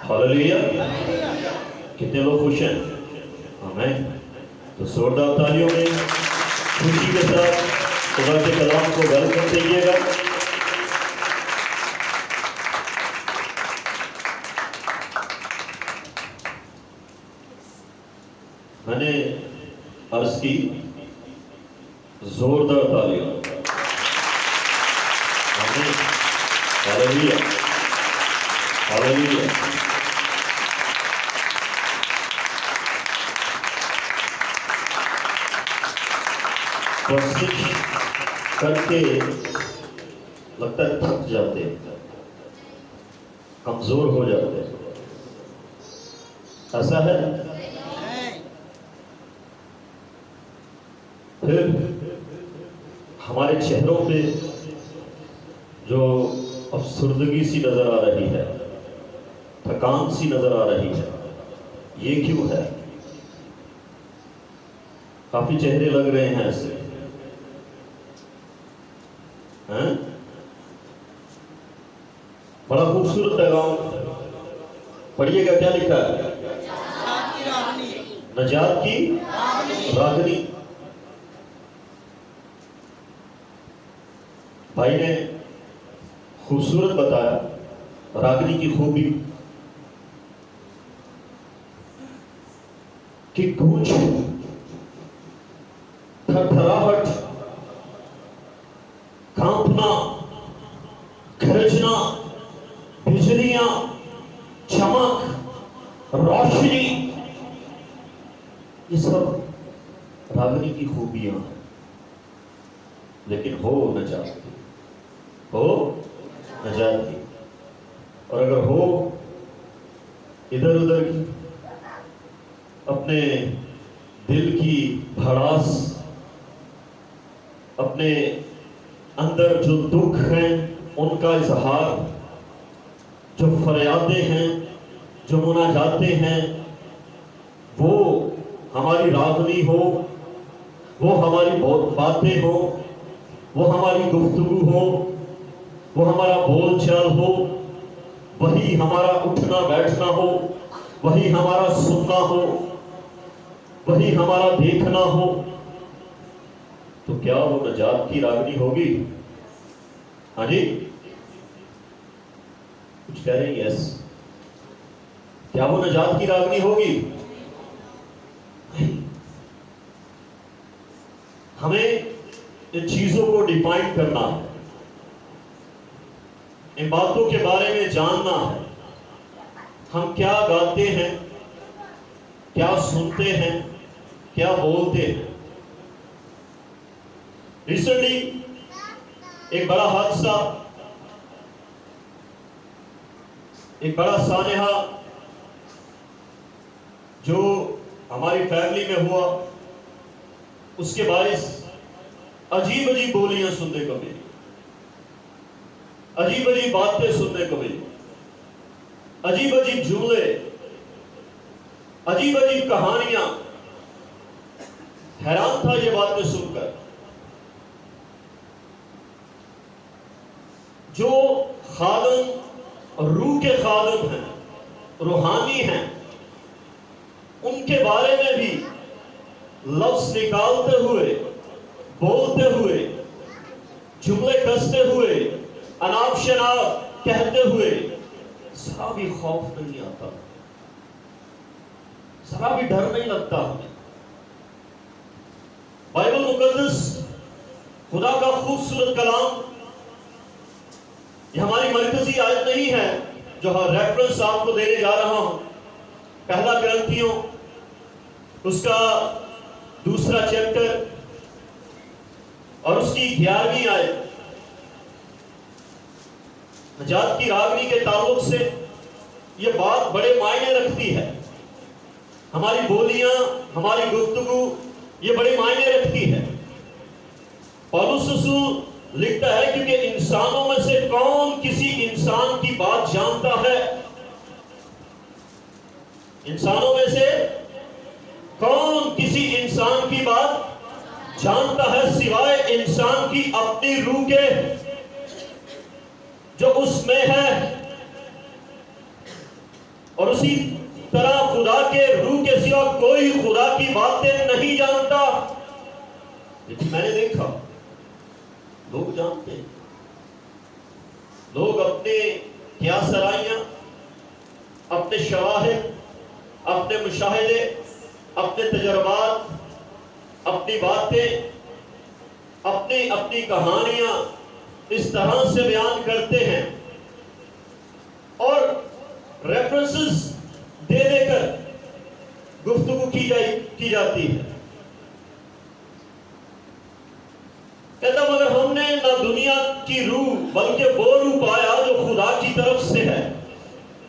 Hallelujah. कितने लोग खुश हैं? आमीन। तो जोरदार तालियों में खुशी के साथ खुदा के कलाम को वेलकम कीजिएगा। मैंने अर्ज की जोरदार तालियां। आमीन। Hallelujah, hallelujah. कोशिश करके लगता है थक जाते, कमजोर हो जाते, ऐसा है। फिर हमारे चेहरों पे जो अफसुर्दगी सी नजर आ रही है, थकान सी नजर आ रही है, ये क्यों है? काफी चेहरे लग रहे हैं ऐसे हैं। बड़ा खूबसूरत पैगाम पढ़िएगा, क्या लिखा है? नजात की रागनी। भाई ने खूबसूरत बताया रागनी की खूबी कि गूंज, थरथराहट, कांपना, गरजना, बिजलियां, चमक, रोशनी, ये सब रागनी की खूबियां हैं। लेकिन हो नजात की, हो नजात की। और अगर हो इधर उधर की, अपने दिल की भड़ास, अपने अंदर जो दुख हैं उनका इजहार, जो फरियादें हैं, जो मुनाजाते हैं, वो हमारी रागनी हो, वो हमारी बहुत बातें हो, वो हमारी गुफ्तगू हो, वो हमारा बोलचाल हो, वही हमारा उठना बैठना हो, वही हमारा सुनना हो, वही हमारा देखना हो, तो क्या वो नजात की रागनी होगी? हाँ जी, कुछ कह रहे हैं? यस। क्या वो नजात की रागनी होगी? हमें इन चीजों को डिफाइन करना है, इन बातों के बारे में जानना है। हम क्या गाते हैं, क्या सुनते हैं, क्या बोलते हैं। रिसेंटली एक बड़ा हादसा, एक बड़ा सानेहा जो हमारी फैमिली में हुआ, उसके बारिश अजीब अजीब बोलियां सुनने को मिली, अजीब अजीब बातें सुनने को मिली, अजीब अजीब जुमले, अजीब अजीब कहानियां। हैरान था ये बातें सुनकर। जो खादम, रूह के खादम हैं, रूहानी हैं, उनके बारे में भी लफ्ज निकालते हुए, बोलते हुए, जुमले कसते हुए, अनाप शनाप कहते हुए जरा भी खौफ नहीं आता, जरा भी डर नहीं लगता हमें। बाइबल मुकद्दस, खुदा का खूबसूरत कलाम, ये हमारी मरकजी आयत नहीं है जो हर रेफरेंस आपको देने जा रहा हूं। पहला कुरिन्थियों उसका 2 चैप्टर और उसकी 11वीं आयत, नजात की रागनी के ताल्लुक से ये बात बड़े मायने रखती है। हमारी बोलियां, हमारी गुफ्तगू ये बड़े मायने रखती है। पौलुस रसूल लिखता है, क्योंकि इंसानों में से कौन किसी इंसान की बात जानता है? इंसानों में से कौन किसी इंसान की बात जानता है सिवाय इंसान की अपनी रूह के, जो उसमें है। और उसी तरह खुदा के रूह के सिवा कोई खुदा की बातें नहीं जानता। लेकिन मैंने देखा लोग जानते हैं, लोग अपने क्या सराइयां, अपने शवाहिद, अपने मुशाहिदे, अपने तजर्बात, अपनी बातें, अपनी अपनी कहानियां इस तरह से बयान करते हैं और रेफरेंसेस दे देकर गुफ्तगू की जाती है। कहता मगर हमने ना दुनिया की रूह बल्कि वो रूह पाया जो खुदा की तरफ से है,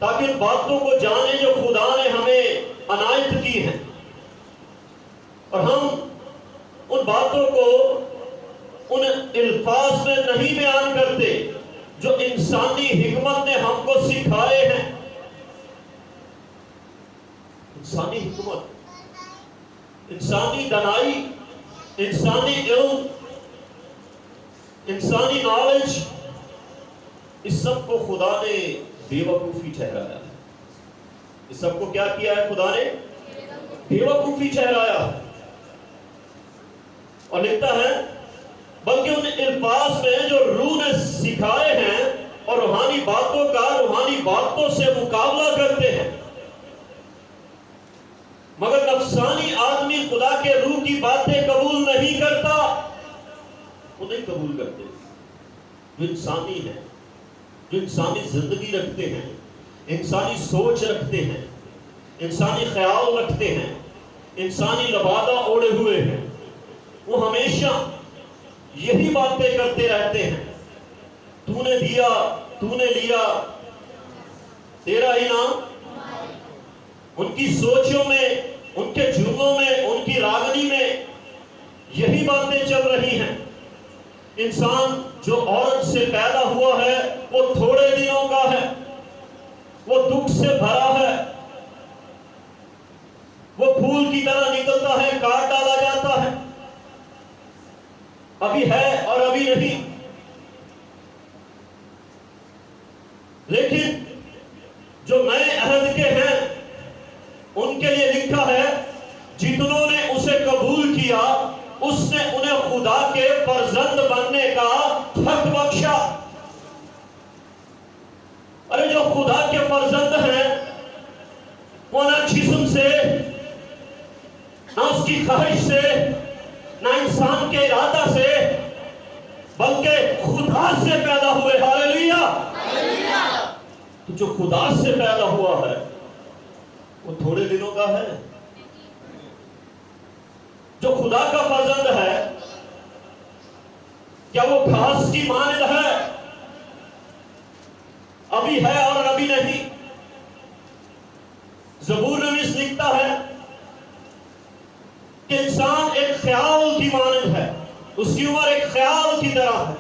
ताकि उन बातों को जाने जो खुदा ने हमें अनायत की हैं, और हम उन बातों को उन अल्फाज में नहीं बयान करते जो इंसानी हिकमत ने हमको सिखाए हैं। इंसानी हिकमत, इंसानी दनाई, इंसानी इल्म, इंसानी नॉलेज, इस सब को खुदा ने बेवकूफी ठहराया है। इस सब को क्या किया है? खुदा ने बेवकूफी ठहराया है। और लिखता है बल्कि उन अल्फाज में जो रूह ने सिखाए हैं और रूहानी बातों का रूहानी बातों से मुकाबला करते हैं, मगर नफसानी आदमी खुदा के रूह की बातें कबूल नहीं करता। वो नहीं कबूल करते। जो इंसानी है, जो इंसानी जिंदगी रखते हैं, इंसानी सोच रखते हैं, इंसानी ख्याल रखते हैं, इंसानी लबादा ओढ़े हुए हैं, वो हमेशा यही बातें करते रहते हैं। तूने दिया, तूने लिया, तेरा इनाम। उनकी सोचों में, उनके जुमलों में, उनकी रागनी में यही बातें चल रही हैं। इंसान जो औरत से पैदा हुआ है वो थोड़े दिनों का है, वो दुख से भरा है, वो फूल की तरह निकलता है, काट डाला जाता है, अभी है और अभी नहीं। लेकिन जो नए अहद के हैं उनके लिए लिखा है जितनों ने उसे कबूल किया उसने उन्हें खुदा के फर्जंद बनने का हक बख्शा। अरे जो खुदा के फर्जंद हैं वो ना जिस्म से, ना उसकी ख्वाहिश से, ना इंसान के इरादा से, बल्कि खुदा से पैदा हुए। हालेलुया। तो जो खुदा से पैदा हुआ है वो थोड़े दिनों का है। जो खुदा का फर्जंद है क्या वो घास की मानद है? अभी है और अभी नहीं। ज़बूर नवीस लिखता है कि इंसान एक ख्याल की मानद है, उसकी उम्र एक ख्याल की तरह है,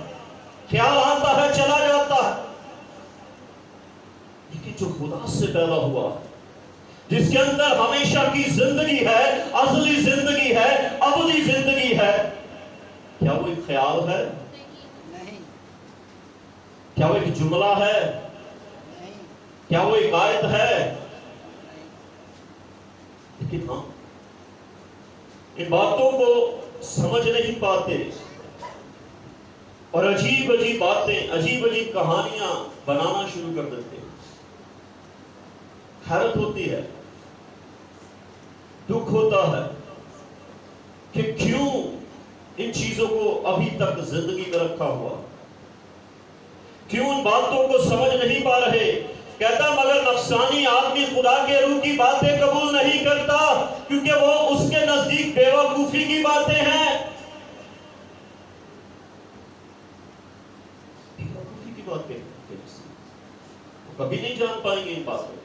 ख्याल आता है चला जाता है। लेकिन जो खुदा से पैदा हुआ है, जिसके अंदर हमेशा की जिंदगी है, असली जिंदगी है, अबदी जिंदगी है, क्या वो एक ख्याल है? नहीं। क्या वो एक जुमला है? नहीं। क्या वो एक आयत है? नहीं। लेकिन हम इन बातों को समझ नहीं पाते और अजीब अजीब बातें, अजीब अजीब कहानियां बनाना शुरू कर देते हैं। हैरत होती है, दुख होता है कि क्यों इन चीजों को अभी तक जिंदगी में रखा हुआ, क्यों उन बातों को समझ नहीं पा रहे। कहता मगर नफसानी आदमी खुदा के रूह की बातें कबूल नहीं करता क्योंकि वो उसके नजदीक बेवकूफी की बातें हैं। बेवकूफी की बातें वो कभी नहीं जान पाएंगे इन बातों।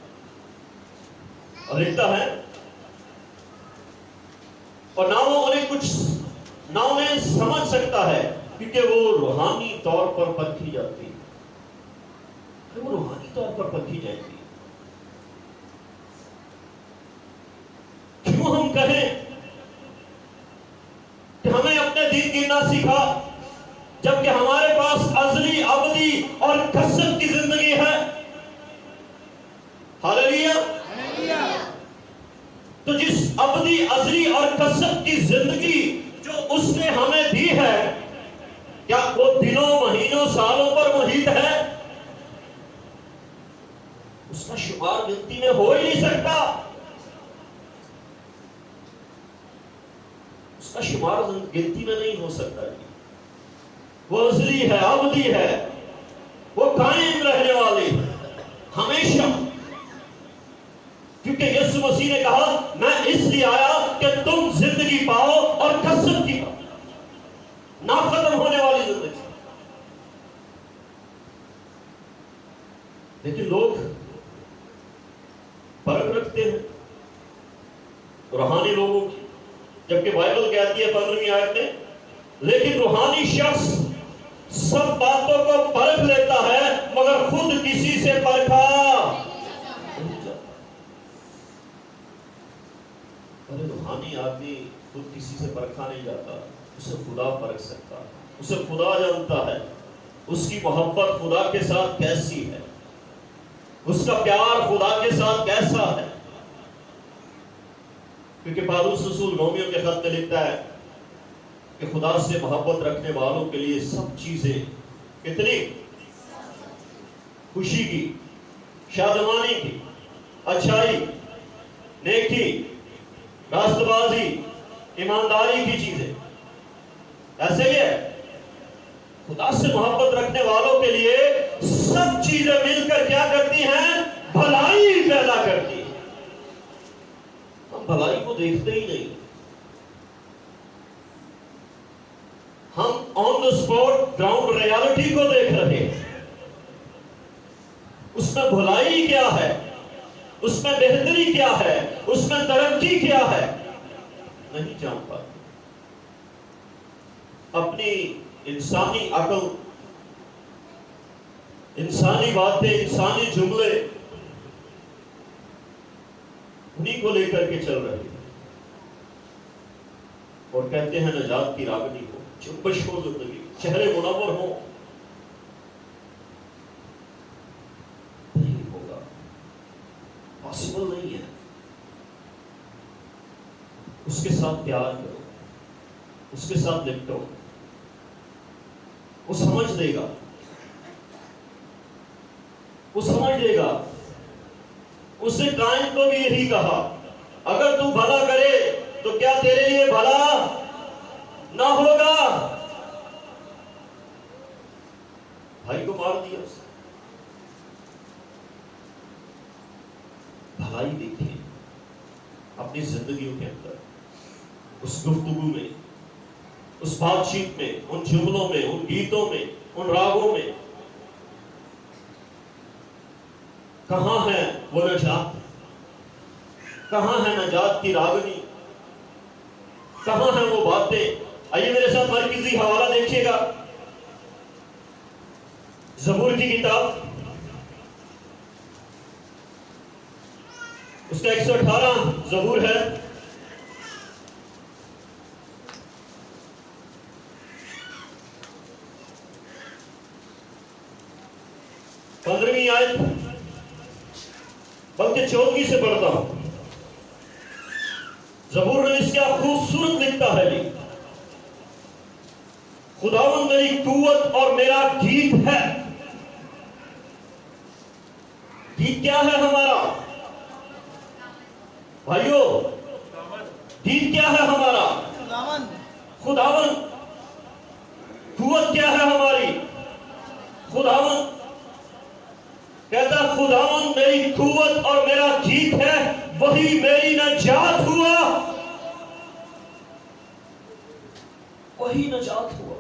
और लिखता है और ना वो उन्हें कुछ ना उन्हें समझ सकता है क्योंकि वो रूहानी तौर पर परखी जाती है। वो रूहानी तौर पर परखी जाएगी। क्यों हम कहें कि हमें अपने दिन गिनना सीखा जबकि हमारे पास अजली, अबदी और कसम की जिंदगी है। हालेलुया। तो जिस अबदी अजली और कसब की जिंदगी जो उसने हमें दी है, क्या वो दिनों महीनों सालों पर मुहित है? उसका शुमार गिनती में हो ही नहीं सकता। उसका शुमार गिनती में नहीं हो सकता। वो अजली है, अबदी है, वो कायम रहने वाली हमेशा। क्योंकि यीशु मसीह ने कहा, मैं इसलिए आया कि तुम जिंदगी पाओ और कसरत की पाओ, ना खत्म होने वाली जिंदगी। लेकिन लोग फर्क रखते हैं रूहानी लोगों की, जबकि बाइबल कहती है 15वीं आयत में, लेकिन रूहानी शख्स सब बातों को परख लेता है मगर खुद किसी से परखा नहीं जाता। अरे रूहानी आदमी खुद किसी से परखा नहीं जाता, उसे खुदा परख सकता है, उसे खुदा जानता है, उसकी मोहब्बत खुदा के साथ कैसी है, उसका प्यार खुदा के साथ कैसा है। क्योंकि पौलुस रसूल रोमियो के खत में लिखता है कि खुदा से मोहब्बत रखने वालों के लिए सब चीजें कितनी खुशी की, शादमानी की, अच्छाई, नेकी, रास्तबाजी, ईमानदारी की चीजें ऐसे ही है। खुदा से मोहब्बत रखने वालों के लिए सब चीजें मिलकर क्या करती हैं? भलाई पैदा करती हैं। हम भलाई को देखते ही नहीं, हम on the spot ground reality को देख रहे हैं। उसमें भलाई क्या है, उसमें बेहतरी क्या है, उसमें तरक्की क्या है, नहीं जान पाते। अपनी इंसानी अकल, इंसानी बातें, इंसानी जुमले, उन्हीं को लेकर के चल रहे हैं और कहते हैं नजात की रागनी हो, जुम्बश हो जिंदगी, चेहरे मुनव्वर हो। नहीं होगा, पॉसिबल नहीं है। उसके साथ प्यार करो, उसके साथ निपटो, वो समझ देगा, वो समझ देगा। उससे कायन को भी यही कहा, अगर तू भला करे तो क्या तेरे लिए भला ना होगा? भाई को मार दिया उसने। भलाई देखिए अपनी जिंदगियों के अंदर, उस गुफ्तगू में, उस बातचीत में, उन जुमलों में, उन गीतों में, उन रागों में। कहां है वो नजात? कहां है नजात की रागनी? कहां है वो बातें? आइए मेरे साथ मरकजी हवाला देखिएगा, ज़बूर की किताब, उसका 118 ज़बूर है। पंद्रहवीं आयत, बल्कि 14वीं से पढ़ता हूं। ज़बूर में क्या खूबसूरत लिखता है जी, खुदावंद मेरी कुव्वत और मेरा गीत है। गीत क्या है हमारा भाइयों? गीत क्या है हमारा? खुदावंद। कुव्वत क्या है हमारी? खुदावंद। कहता खुदावंद मेरी कुव्वत और मेरा गीत है, वही मेरी नजात हुआ, वही नजात हुआ।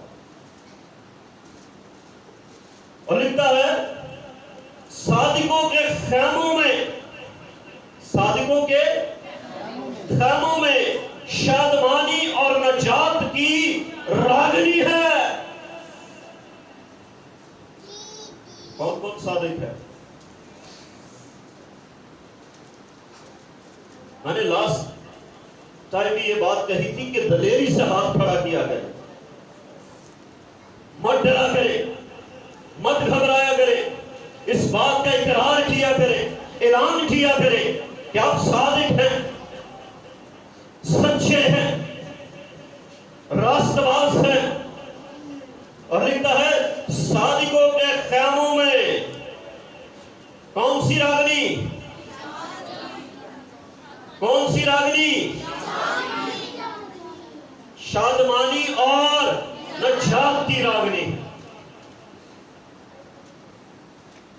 और लिखता है सादिकों के खैमों में, सादिकों के खैमों में शादमानी और नजात की रागनी है। कौन कौन सादिक है? मैंने लास्ट टाइम भी ये बात कही थी कि दलेरी से हाथ खड़ा किया करे, मत डरा करे, मत घबराया करे, इस बात का इकरार किया करे, बयान किया करें कि आप सादिक हैं, सच्चे हैं, रास्तबाज हैं। और लिखता है सादिकों के ख़ैमों में कौन सी रागनी, कौन सी रागनी? शादमानी और नजात की रागनी।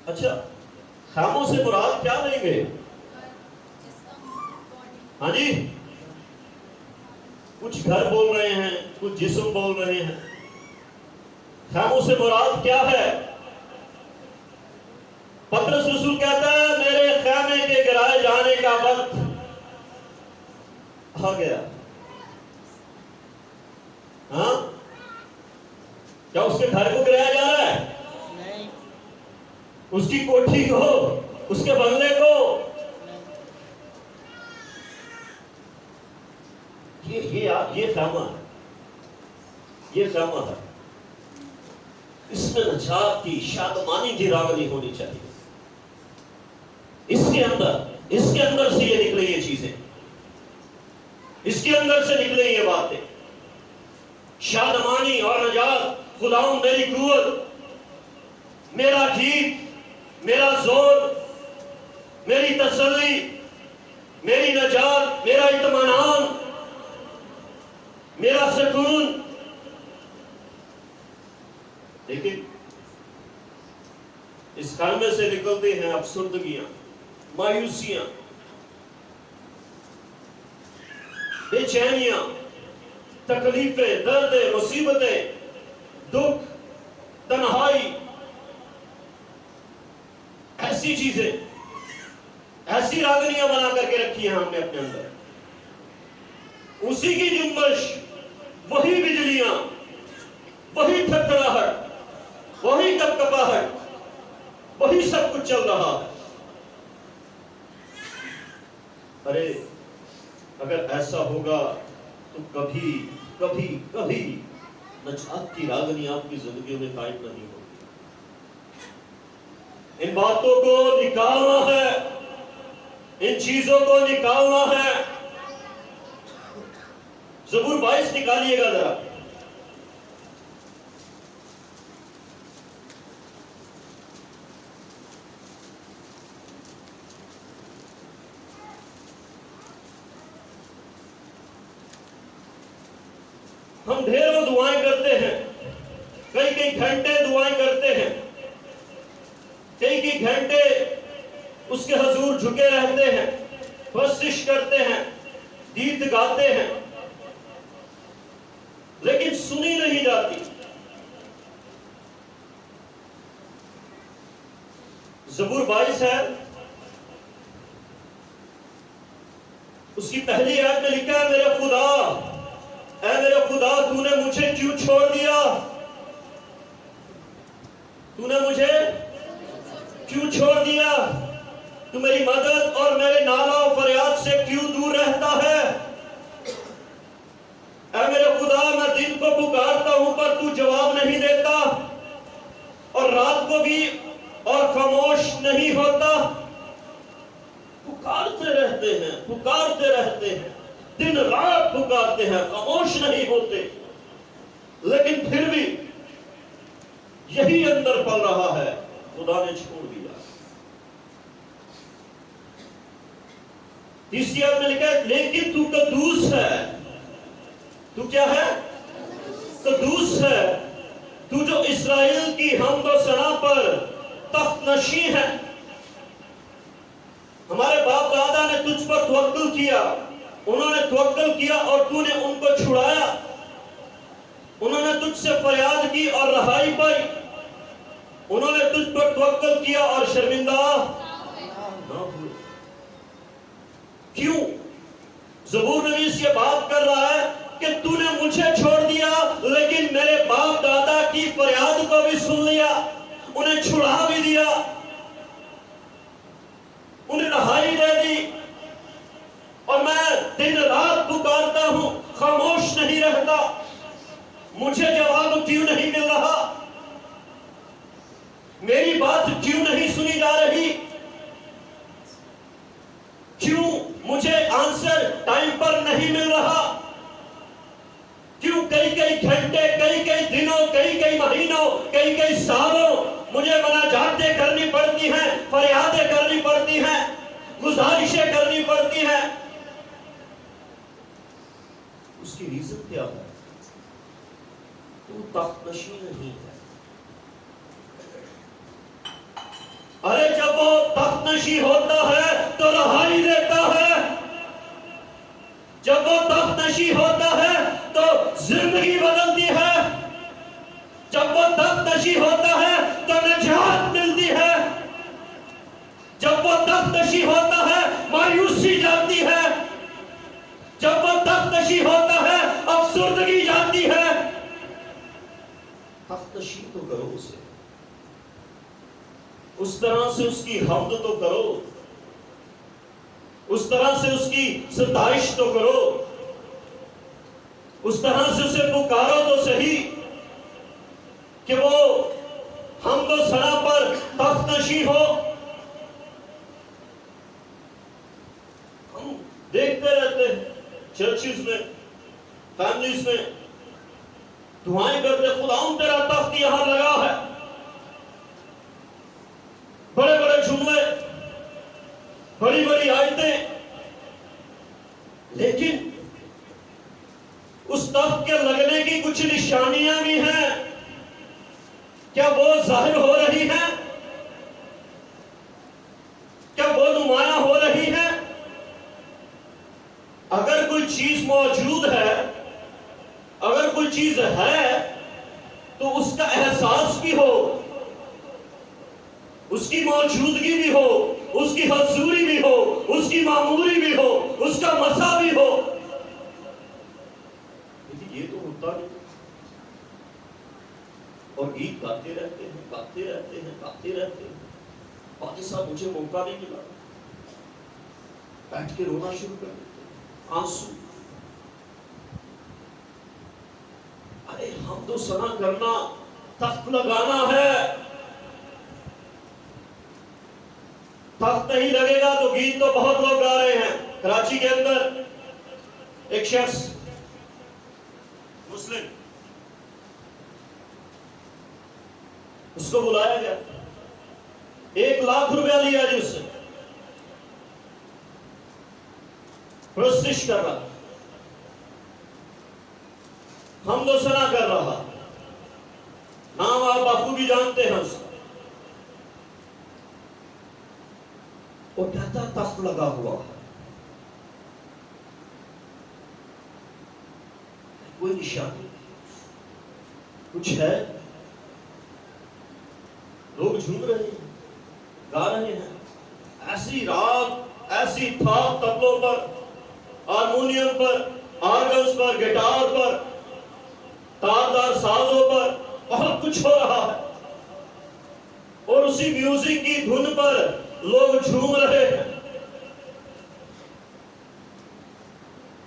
अच्छा, ख़ैमों से मुराद क्या लेंगे? हाँ जी, कुछ घर बोल रहे हैं, कुछ जिस्म बोल रहे हैं। ख़ैमों से मुराद क्या है? पतरस रसूल कहता है मेरे ख़ैमे के गिराए जाने का वक्त आ गया। हाँ, क्या उसके घर को गिराया जा रहा है? नहीं। उसकी कोठी को, उसके बंगले को? ये ख़ैमा है, ये ख़ैमा है। इसमें नजात की, शादमानी की रागनी होनी चाहिए। इसके अंदर से ये निकले ये चीजें, इसके अंदर से निकले ये बातें। शादमानी और नजात, खुदावंद मेरी कुव्वत, मेरा गीत, मेरा जोर, मेरी तसल्ली, मेरी नजात, मेरा इत्मीनान, मेरा सुकून। लेकिन इस ख़ैमे से निकलते हैं अफसुर्दगियां, मायूसियां, बेचैनियां, तकलीफें, दर्द, मुसीबतें, दुख, तन्हाई, ऐसी चीजें, ऐसी रागनियां बना करके रखी हैं हमने अपने अंदर। उसी की जुम्मश, वही बिजलियां, वही थरथराहट, वही कपकपाहट, वही सब कुछ चल रहा है। अरे अगर ऐसा होगा तो कभी कभी कभी नजात की रागनी आपकी जिंदगी में कायम नहीं होगी। इन बातों को निकालना है, इन चीजों को निकालना है। ज़बूर 22 निकालिएगा जरा। हम ढेरों दुआएं करते हैं, कई कई घंटे दुआएं करते हैं, कई कई घंटे उसके हजूर झुके रहते हैं, बख्शिश करते हैं, गीत गाते हैं, लेकिन सुनी नहीं जाती। ज़बूर 22 है, उसकी पहली आयत में लिखा है मेरे खुदा, ऐ मेरे खुदा, तूने मुझे क्यों छोड़ दिया? तूने मुझे क्यों छोड़ दिया? तू मेरी मदद और मेरे नाला और फरियाद से क्यों दूर रहता है? ऐ मेरे खुदा, मैं दिन को पुकारता हूं पर तू जवाब नहीं देता, और रात को भी और खामोश नहीं होता। पुकारते रहते हैं, पुकारते रहते हैं, दिन रात पुकारते हैं, खामोश नहीं होते, लेकिन फिर भी यही अंदर पल रहा है, खुदा ने छोड़ दिया। तीसरी आयत में लिखा है लेकिन तू कद्दूस है। तू क्या है? कद्दूस है। तू जो इस्राएल की हमद व सना पर तख्त नशी है। हमारे बाप दादा ने तुझ पर तवक्कुल किया, उन्होंने तवक्कुल किया और तूने उनको छुड़ाया। उन्होंने तुझसे फरियाद की और रहाई पाई। उन्होंने तुझ पर तवक्कुल किया और शर्मिंदा ना हुए। क्यों? ज़बूर नवीस ये बात कर रहा है कि तूने मुझे छोड़ दिया, लेकिन मेरे बाप दादा की फरियाद को भी सुन लिया, उन्हें छुड़ा भी दिया, उन्हें रहाई दे दी, और मैं दिन रात पुकारता हूं, खामोश नहीं रहता। मुझे जवाब क्यों नहीं मिल रहा? मेरी बात क्यों नहीं सुनी जा रही? मुझे आंसर टाइम पर नहीं मिल रहा। क्यों कई कई घंटे, कई कई दिनों, कई कई महीनों, कई कई सालों मुझे मुनाजातें करनी पड़ती हैं, फरियादें करनी पड़ती हैं, गुजारिशें करनी पड़ती हैं। उसकी रीजन क्या है? तू तख्तनशी नहीं है। अरे जब वो तख्तनशी होता है तो रहाई देता है। जब वो तख्तनशी होता है तो जिंदगी बदलती है। जब वो तख्तनशी होता है तो निजात मिलती है। जब वो तख्तनशी होता है मायूसी जाती है। जब वो तख्तनशी होता है अफसुर्दगी जाती है। तख्तनशी तो करो उसे, उस तरह से उसकी हम्द तो करो, उस तरह से उसकी सताइश तो करो, उस तरह से उसे पुकारो तो सही कि वो हम तो सना पर तख्तनशी हो। हम देखते रहते हैं चर्चिज में, फैमिलीज में दुआएं करते, खुदाउन तेरा तख्त यहां लगा है, बड़े बड़े जुमले, बड़ी बड़ी आयतें, लेकिन उस तख्त के लगने की कुछ निशानियां भी हैं। क्या वो जाहिर हो रही हैं? क्या वो नुमाया हो रही हैं? अगर कोई चीज मौजूद है, अगर कोई चीज है, तो उसका एहसास भी हो, उसकी मौजूदगी भी हो, उसकी हजूरी भी हो, उसकी मामूरी भी हो, उसका मसा भी हो। लेकिन ये तो होता नहीं। और गीत गाते रहते हैं, गाते रहते हैं, गाते रहते हैं। बाकी साहब मुझे मौका नहीं मिला, बैठ के रोना शुरू कर देते, आंसू। अरे हम तो सना करना, तख्त लगाना है। तख्त नहीं लगेगा तो गीत तो बहुत लोग गा रहे हैं। कराची के अंदर एक शख्स मुस्लिम, उसको बुलाया गया, 1 लाख रुपया लिया जी उससे, प्रोसेस कर रहा, हम तो सना कर रहा, नाम आप बापू भी जानते हैं उसका। और कहता तख्त लगा हुआ है, कोई निशानी कुछ है? लोग झूम रहे हैं, गा रहे हैं, ऐसी राग, ऐसी थाप तबलों पर, हारमोनियम पर, ऑर्गन्स पर, गिटार पर, तारदार साजों पर बहुत कुछ हो रहा है। और उसी म्यूजिक की धुन पर लोग झूम रहे हैं,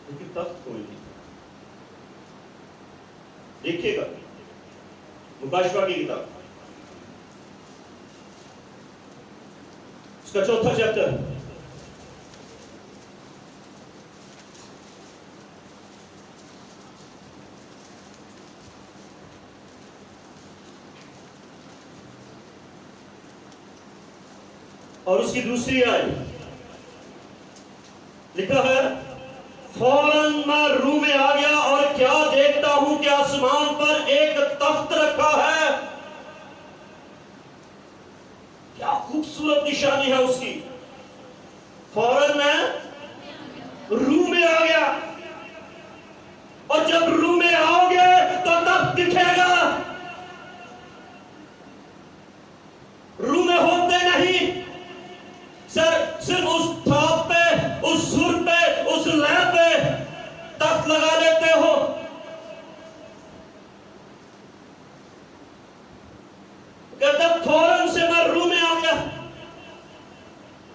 लेकिन तख्त कोई नहीं। देखिएगा मुकाशवा की किताब, उसका 4था चैप्टर, और उसकी दूसरी आयत लिखा है, फौरन मैं रूम में आ गया और क्या देखता हूं कि आसमान पर एक तख्त रखा है। क्या खूबसूरत निशानी है उसकी। फौरन मैं रूम में आ गया, और जब रूम में आओगे तो तख्त दिखेगा। रूम में होते नहीं, सिर्फ उस थाप पे, उस सुर पे, उस लय पे तख्त लगा लेते हो। कहता फौरन से मैं रूम में आ गया।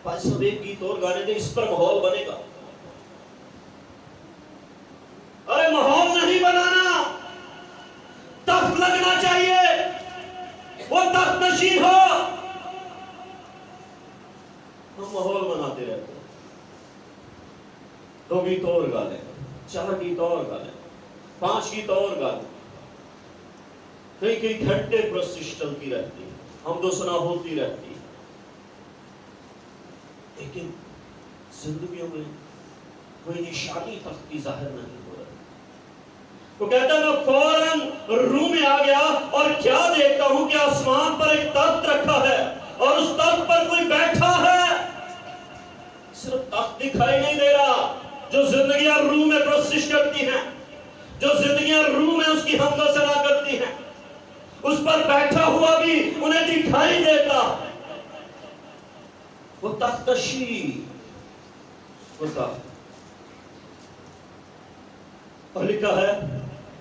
भाई सब एक गीत और गाने दे, इस पर माहौल बनेगा। अरे माहौल नहीं बनाना, तख्त लगना चाहिए, वो तख्त नशीन हो। हम माहौल बनाते रहते हैं। 2 गीत और गा लें, 4 गीत और गा लें, 5 गीत और गा लें। कई कई घंटे प्रशिश चलती रहती है, हम तो सुना होती रहती है, लेकिन जिंदगियों में कोई निशानी तक की जाहिर नहीं हो रही। तो कहता मैं फौरन रूम में आ गया और क्या देखता हूं कि आसमान पर एक तख्त रखा है और उस तख्त पर कोई बैठा है। सिर्फ तख्त दिखाई नहीं दे रहा, जो जिंदगियां रूह में प्रशिश करती हैं, जो जिंदगियां रूह में उसकी हमदो सना करती हैं, उस पर बैठा हुआ भी उन्हें दिखाई देता। वो तख्तशी होता और लिखा है,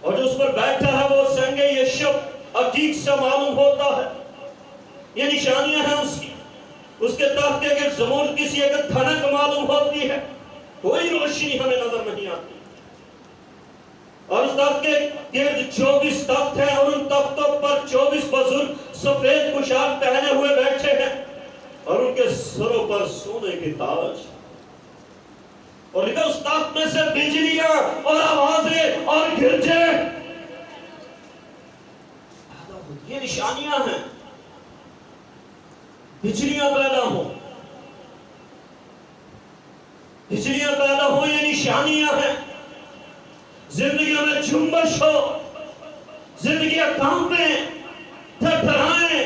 और जो उस पर बैठा है वो संगे यशब अकीक से मालूम होता है। ये निशानियां हैं उसकी। उसके तख्त के गिर्द ज़मीन किसी एक धनक मालूम होती है, कोई रोशनी हमें नजर नहीं आती। और उस तख्त के गिर्द 24 तख्त हैं और उन तख्तों पर 24 बुजुर्ग सफेद पोशाक पहने हुए बैठे हैं और उनके सरों पर सोने के ताज। और लिखा उस तख्त में से बिजलियां और आवाजें और गिरजे पैदा होती। ये निशानियां हैं, बिजलियां पैदा हो, बिजलियां पैदा हो, ये निशानियां हैं। जिंदगियों में जुम्बश हो, जिंदगियां कांपे, थरथराए,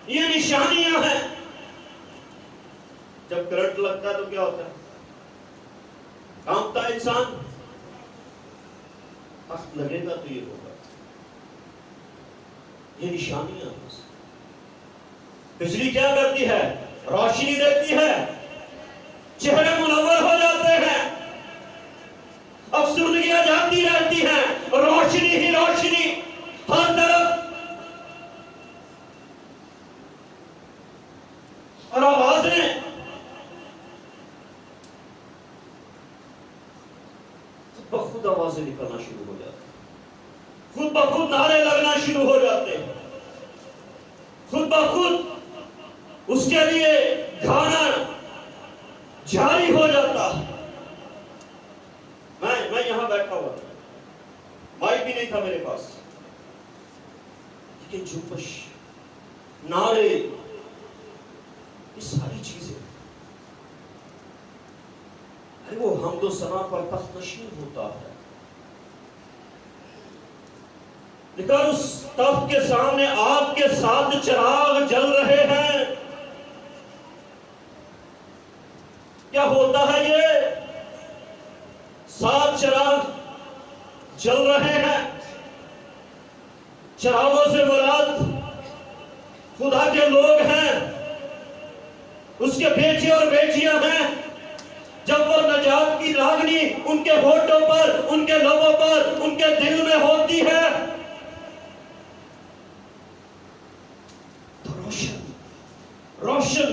ये निशानियां हैं। जब करंट लगता है तो क्या होता है? कांपता इंसान, तख्त लगेगा तो ये होगा। ये निशानियां हैं। बिजली क्या करती है? रोशनी देती है, चेहरे मुनव्वर हो जाते हैं, अफसुर्दगियां जाती रहती हैं, रोशनी ही रोशनी हर तरफ, और आवाजें खुद ब खुद आवाजें निकलना शुरू हो जाती, खुद ब खुद नारे लगना शुरू हो जाते हैं, खुद ब खुद उसके लिए गाना जारी हो जाता। मैं यहां बैठा हुआ था, माइक भी नहीं था मेरे पास, लेकिन जुम्बश, नारे, ये सारी चीजें, अरे वो हमदो सना पर तख्तनशीन होता है। लेकिन उस तख्त के सामने आग के 7 चिराग जल रहे हैं। क्या होता है ये? 7 चिराग जल रहे हैं। चिरागों से मुराद खुदा के लोग हैं, उसके बेटे और बेटियां हैं। जब वो नजात की रागनी उनके होठों पर, उनके लबों पर, उनके दिल में होती है तो रोशन, रोशन,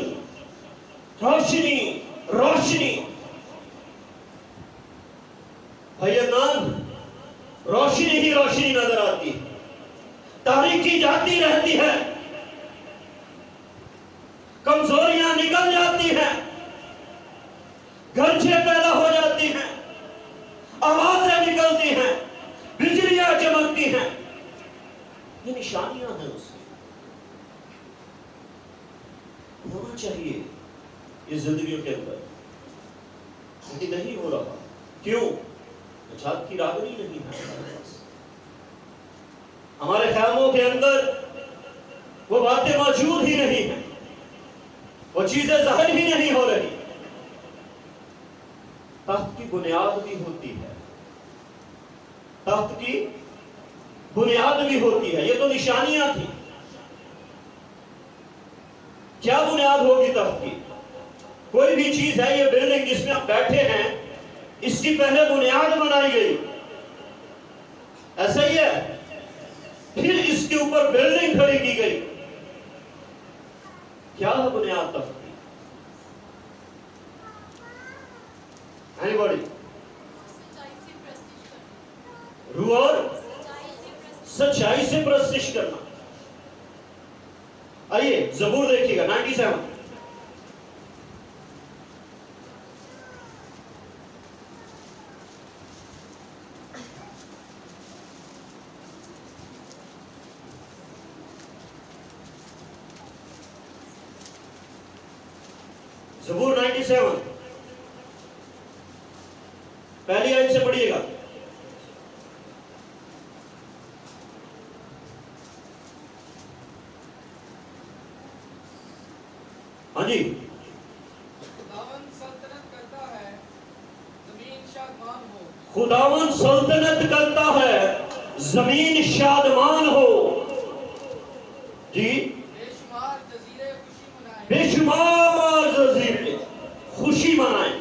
रोशनी, रोशनी, भैयान, रोशनी ही रोशनी नजर आती है। तारीकी जाती रहती है, कमजोरियां निकल जाती हैं, गरजे पैदा हो जाती हैं, आवाजें निकलती हैं, बिजलियां चमकती हैं। ये निशानियां हैं उसकी। होना चाहिए ये जिंदगियों के अंदर, लेकिन नहीं हो रहा। क्यों? नजात की रागनी नहीं है हमारे पास। हमारे ख्यालों के अंदर वो बातें मौजूद ही नहीं है, वो चीजें जाहिर ही नहीं हो रही। तख्त की बुनियाद भी होती है, तख्त की बुनियाद भी होती है। ये तो निशानियां थी। क्या बुनियाद होगी तख्त की? कोई भी चीज है, ये बिल्डिंग जिसमें आप बैठे हैं, इसकी पहले बुनियाद बनाई गई, ऐसा ही है। फिर इसके ऊपर बिल्डिंग खड़ी की गई। क्या है बुनियाद तख्त की? एनीबॉडी? रूह और सच्चाई से प्रस्तिश करना। आइए ज़बूर देखिएगा 97। ज़बूर 97 पहली आयत से पढ़िएगा। हाँ जी। खुदावन सल्तनत करता है, जमीन शादमान हो। खुदावन सल्तनत करता है, जमीन शादमान हो। जी। बेशुमार जजीरे खुशी मनाएं। बेशुमार जजीरे खुशी मनाएं।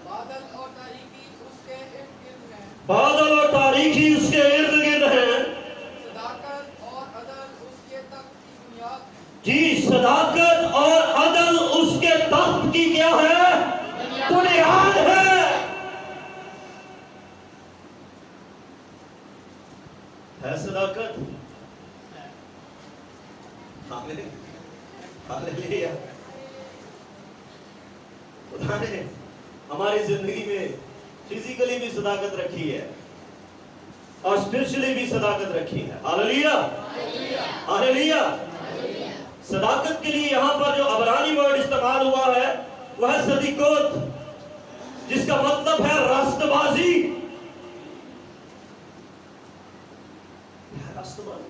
बादल और तारीकी उसके इर्द गिर्द हैं। बादल और तारीकी उसके इर्द गिर्द हैं। सदाकत और अदल उसके तख्त की बुनियाद है। जी, सदाकत और अदल उसके तख्त की क्या है? बुनियाद है। सदाकत? हालेलुया। खुदा ने हमारी जिंदगी में फिजिकली भी सदाकत रखी है और स्पिरिचुअली भी सदाकत रखी है। Hallelujah, hallelujah. सदाकत के लिए यहां पर जो अबरानी वर्ड इस्तेमाल हुआ है वह है सदीकोत, जिसका मतलब है रास्तबाजी। रास्तबाजी।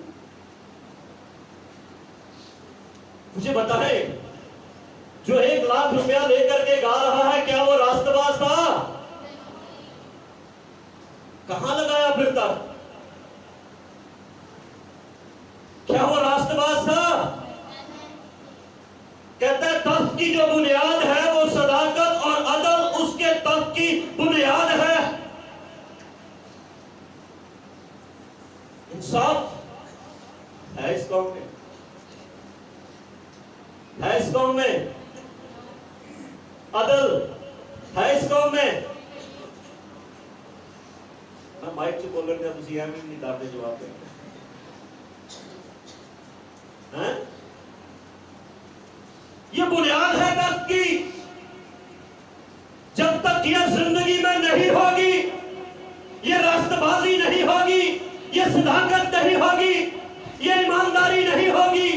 मुझे बताए, जो 1 लाख रुपया लेकर के गा रहा है, क्या वो रास्तबाज था? कहां लगाया फिरता? क्या वो रास्तबाज था? कहता है तख्त की जो बुनियाद है वो सदाकत और अदल उसके तख्त की बुनियाद है। इंसाफ है इस कौम में, है इस कौम में। अदल है इस कौम में। मैं माइक से बोल रहा था, तुम एम नहीं डालते जवाब दें। ये बुनियाद है तख्त की। जब तक यह जिंदगी में नहीं होगी, ये रास्तबाजी नहीं होगी, ये सदाकत नहीं होगी, ये ईमानदारी नहीं होगी,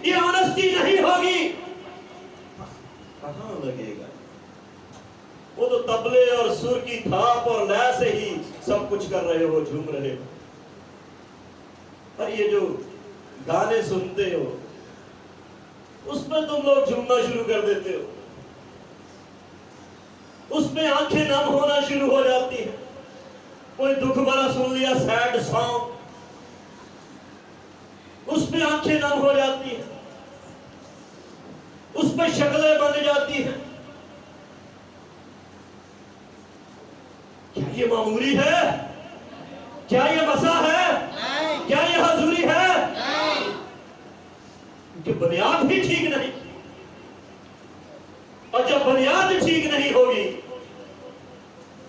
ये ऑनेस्टी नहीं होगी, कहां लगेगा? वो तो तबले और सुर की थाप और लय से ही सब कुछ कर रहे हो, झूम रहे हो। पर ये जो गाने सुनते हो उसमें तुम लोग झूमना शुरू कर देते हो, उसमें आंखें नम होना शुरू हो जाती है। कोई दुख भरा सुन लिया सैड सॉन्ग, उसमें आंखें नम हो जाती है, उसमें शक्लें बन जाती हैं। क्या ये मामूली है? क्या ये मसा है? क्या ये हजूरी है? क्योंकि बुनियाद भी ठीक नहीं, और जब बुनियाद ठीक नहीं होगी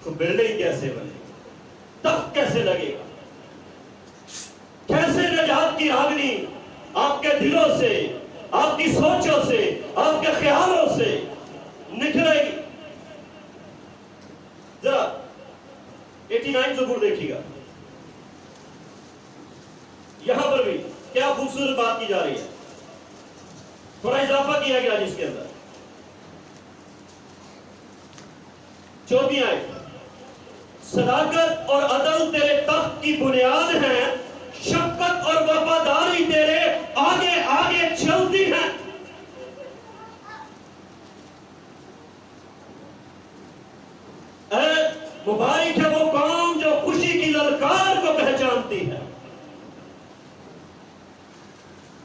तो बिल्डिंग कैसे बनेगी? तख्त कैसे लगेगा? कैसे निजात की रागनी आपके दिलों से, आपकी सोचों से, आपके ख्यालों से निकलेगी? जरा 89 ज़बूर देखिएगा। यहां पर भी क्या खूबसूरत बात की जा रही है, थोड़ा इजाफा किया गया जिसके अंदर। 14 आयत, सदाकत और अदल तेरे तख्त की बुनियाद है, शफकत और वफादारी तेरे आगे आगे चलती है। मुबारक है वो कौम जो खुशी की ललकार को पहचानती है।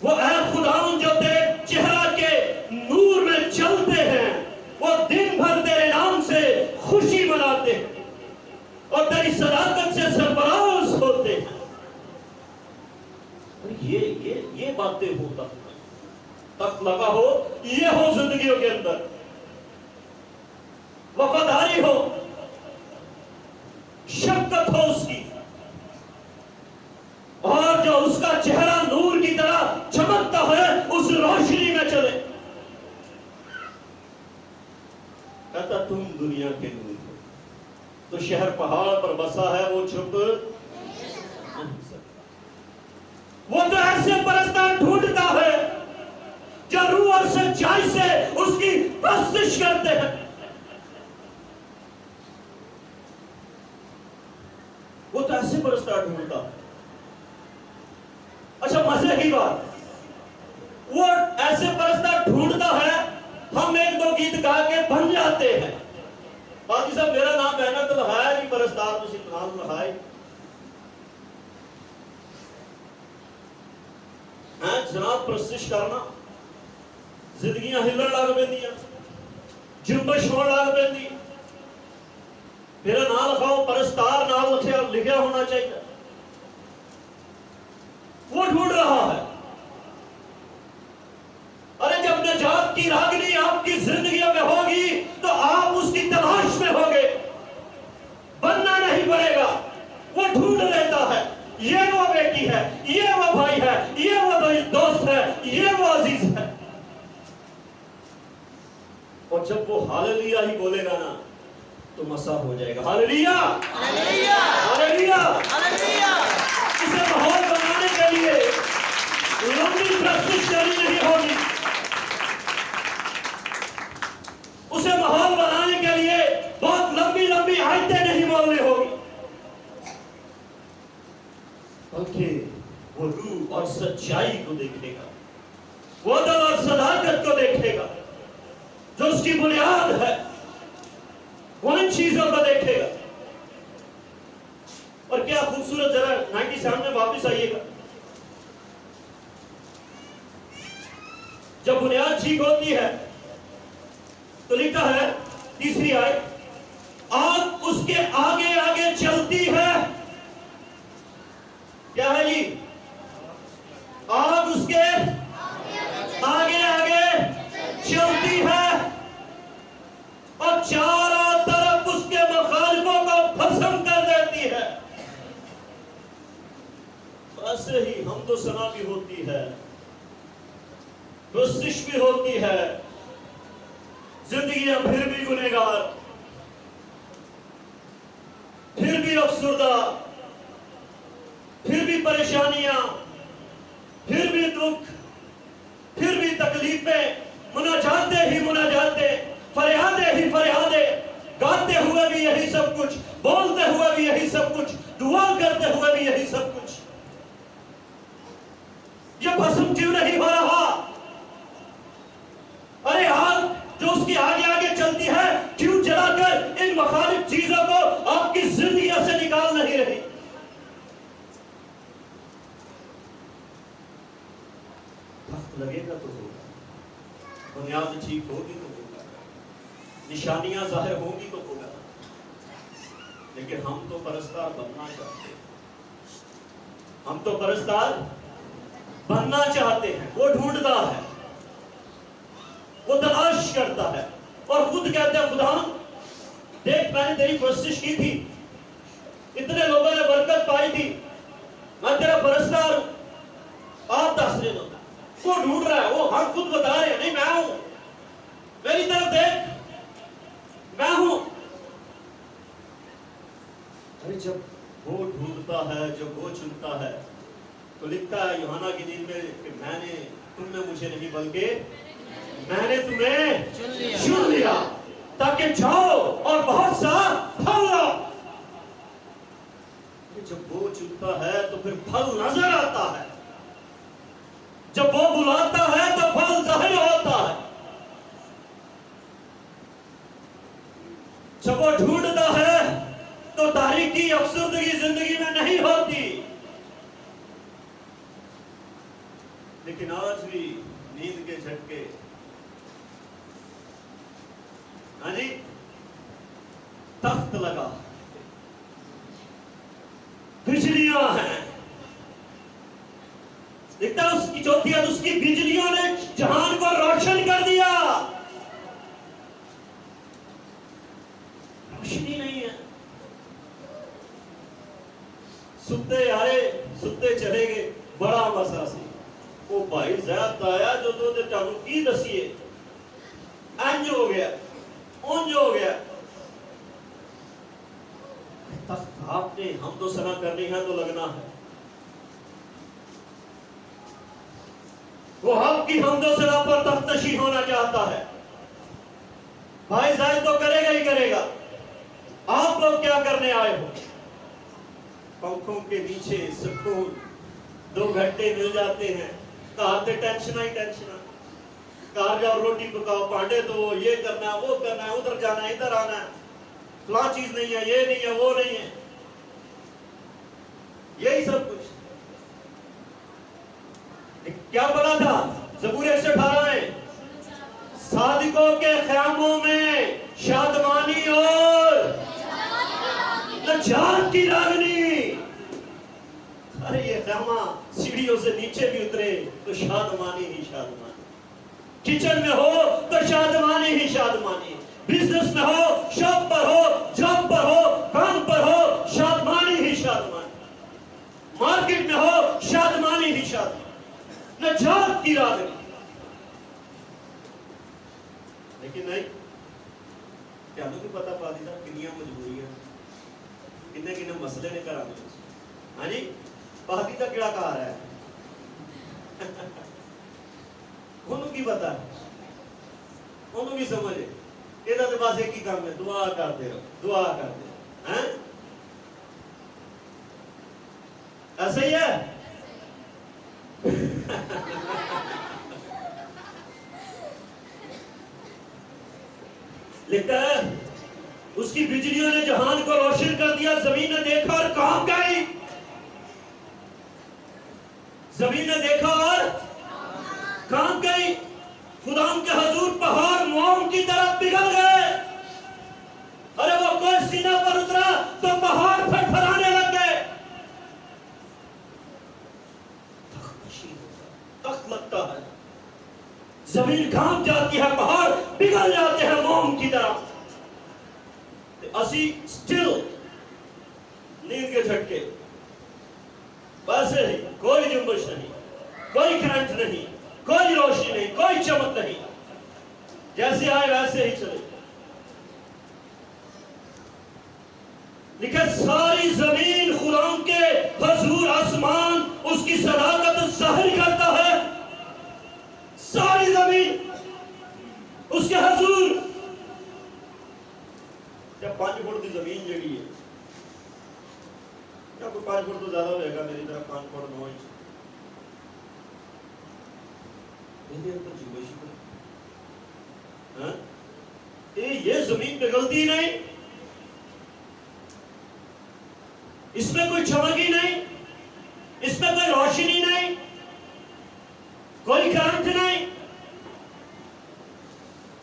वो ऐ खुदावन जो तेरे चेहरा के नूर में चलते हैं, वो दिन भर तेरे नाम से खुशी मनाते हैं और तेरी सदाकत से सरफराज होते हैं। ये बातें हो तक लगा हो, ये हो जिंदगियों के अंदर, वफादारी हो, शफकत हो उसकी, और जो उसका चेहरा नूर की तरह चमकता है उस रोशनी में चले। कहता तुम दुनिया के नूर हो। तो शहर पहाड़ पर बसा है, वो छुप नहीं सकता। वो तो ऐसे परस्तार ढूंढता है जो रूह और सच्चाई से उसकी बस परस्तिश करते हैं। वो तो ऐसे परस्तार ढूंढता। अच्छा, मजे की बात, वो ऐसे परस्तार ढूंढता है, हम एक दो गीत गा के बन जाते हैं। बाकी सब मेरा नाम मेहनत तो है नहीं, परस्तार तुसी नाम है जनाब। परस्तिश करना जिंदगियां हिलण लग पैंदियां, जुम्बश होण लग पैंदी। मेरा नाम लिखाओ, परस्तार नाम लिखा होना चाहिए। वो ढूंढ रहा है। अरे जब निजात की रागनी आपकी जिंदगी में होगी तो आप उसकी तलाश में होगे, बनना नहीं पड़ेगा। वो ढूंढ लेता है, ये वो बेटी है, ये वो भाई है, ये वो दोस्त है, ये वो अजीज है। और जब वो हालेलुया ही बोलेगा ना तो मसा हो जाएगा। Hallelujah, hallelujah, hallelujah, hallelujah. इसे माहौल बनाने के लिए लंबी प्रैक्टिस करनी नहीं होगी। उसे माहौल बनाने के लिए बहुत लंबी लंबी आयतें नहीं बोलनी होगी, बल्कि वो रूह और सच्चाई को देखेगा, वो दल और सदाकत को देखेगा जो उसकी बुनियाद है। वो इन चीजों को देखेगा। और क्या खूबसूरत, जरा 97 में वापस आइएगा। जब बुनियाद ठीक होती है तो लिखा है तीसरी आयत, आग उसके आगे आगे चलती है। क्या है जी? आग उसके आगे आगे चलती है और चारों तरफ उसके मुखालिफों को भस्म कर देती है। ऐसे ही हम तो सना भी होती है, कोशिश भी होती है, जिंदगियां फिर भी गुनहगार, फिर भी अफसुर्दा, फिर भी परेशानियां, फिर भी दुख, फिर भी तकलीफें, मुनाजाते ही मुनाजाते, फरियादे ही फरियादे, गाते हुए भी यही सब कुछ, बोलते हुए भी यही सब कुछ, दुआ करते हुए भी यही सब कुछ। ये भस्म क्यों नहीं हो रहा? अरे आग जो उसकी आगे आगे चलती है क्यों जलाकर इन मुखालिफ चीजों को आपकी जिंदगी से निकाल नहीं रही? वक्त लगेगा तो होगा, बुनियाद ठीक होगी तो होगा, निशानियां जाहिर होंगी तो होगा। लेकिन हम तो परस्तार बनना चाहते हैं, हम तो परस्तार बनना चाहते हैं। वो ढूंढता है, वो तलाश करता है और खुद कहता है, खुदा देख मैंने तेरी कोशिश की थी, इतने लोगों ने बरकत पाई थी, मैं तेरा परस्तार हूं, आप दस रहे हो। वो ढूंढ रहा है, वो हम खुद बता रहे हैं, नहीं मैं हूं, मेरी तरफ देख, मैं हूं। अरे जब वो ढूंढता है, जब वो चुनता है, तो लिखता है यूहन्ना की नींद में कि मैंने, तुमने मुझे नहीं बल्कि मैंने तुम्हें चुन लिया ताकि जाओ और बहुत सा फल लाओ। जब वो चुनता है तो फिर फल नजर आता है, जब वो बुलाता है तो फल जाहिर होता है, जब वो ढूंढता है तो तारीकी अफसुर्दगी जिंदगी में नहीं होती। लेकिन आज भी नींद के झटके, हाँ जी, तख्त लगा, बिजलियां हैं, दिखता है उसकी चौथी है, उसकी बिजलियों ने जहान को रोशन कर दिया। रोशनी नहीं है, सुते आए सुते चले गए, बड़ा मसा सी। वो भाई ज़ैद आया जो तो चालू की दसिए, इंज हो गया, उंज हो गया। तख्त आपने हम तो सना करनी है तो लगना है, वो आपकी हमदो सना पर तख्तशी होना चाहता है। भाई जाहिद तो करेगा ही करेगा। आप लोग क्या करने आए हो? पंखों के नीचे सुकून 2 घंटे मिल जाते हैं, कार से टेंशन ही टेंशन। कार जाओ, रोटी पकाओ, भांडे धो, ये करना है, वो करना है, उधर जाना है, इधर आना है, फलां चीज नहीं है, ये नहीं है, वो नहीं है, यही सब कुछ। क्या पढ़ा था ज़बूर 118 में? सादिकों के ख़यामों में शादमानी और नजात की रागनी। अरे ये ख़यामा सीढ़ियों से नीचे भी उतरे तो शादमानी ही शादमानी। किचन में हो तो शादमानी ही शादमानी। बिजनेस में हो, शॉप पर हो, जॉब पर हो, काम पर हो, शादमानी ही शादमानी। मार्केट में हो, शादमानी ही शादमानी, नजात की रागनी। लेकिन नहीं, क्या भी पता पादी साहब किन्नियां मजबूरियां, किन्ने किन्ने मसले ने करा में। हाँ जी, पादी का किड़ा कहा रहा है उन्होंने की पता है, उन्होंने की समझ है। ਇਹਦਾ ਤੇ ਬਸ ਇੱਕ ਹੀ ਕੰਮ ਹੈ, ਦੁਆ ਕਰਦੇ ਰਹੋ, दुआ करते रहो। हैं ऐसा ही है लिखता है उसकी बिजलियों ने जहान को रोशन कर दिया, जमीन ने देखा और काम गई। जमीन ने देखा और काम गई। खुदा के हजूर पहाड़ मोम की तरफ पिघल गए। अरे वो कोई सीना पर उतरा तो पहाड़ फड़फड़ाने लग गए। तख्त लगता है, जमीन कांप जाती है, पहाड़ पिघल जाते हैं मोम की तरफ। असी स्टिल नींद के झटके, वैसे ही कोई जुम्बश नहीं, कोई करंट नहीं, कोई रोशनी नहीं, कोई चमक नहीं, जैसे आए वैसे ही चले। लेकिन सारी जमीन खुदा के हजूर, आसमान उसकी सदाकत जाहिर करता है। सारी जमीन उसके हजूर। जब 5 फुट की जमीन जड़ी है, या कोई 5 फुट तो ज्यादा होगा, मेरी तरफ 5 फुट 9 इंच, ये जमीन पिघलती नहीं, इसमें कोई चमक ही नहीं, इसमें कोई रोशनी नहीं, कोई करंट नहीं।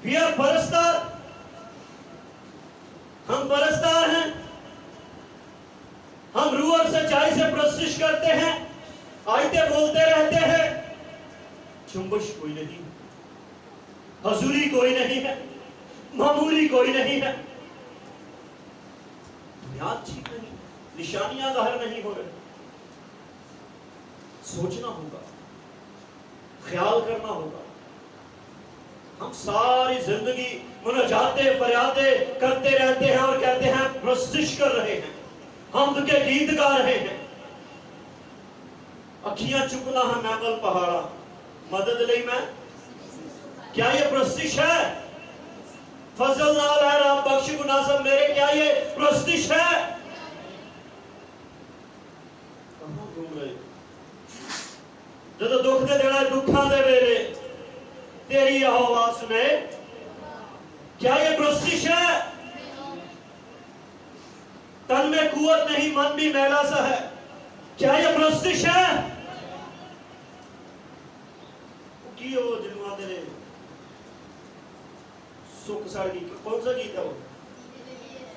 वी आर परस्तार, हम परस्तार हैं। हम रूह और सच्चाई से प्रशिश करते हैं, आयते बोलते रहते हैं। चुंबश कोई नहीं, हजूरी कोई नहीं है, मामूली कोई नहीं है, बुनियाद ठीक नहीं, निशानियां जाहिर नहीं हो रही। सोचना होगा, ख्याल करना होगा। हम सारी जिंदगी मुनाजाते फरियादे करते रहते हैं और कहते हैं प्रशिश कर रहे हैं, हम के गीत गा रहे हैं। अखियां चुकना है मैगल पहाड़ा, मदद ले मैं, क्या ये प्रस्तिश है? फजल नाल है रब बख्श गुनासम मेरे, क्या ये प्रस्तिश है? कहां घूम रहे? जब दुख दे देना दुखा दे वेले तेरी आवाज सुने, क्या ये प्रस्तिश है? तन में कुवत नहीं, मन भी मैला सा है, क्या ये प्रस्तिश है? की वो जिनवा दे सुख सड़ गई, कौन सा गीत है वो?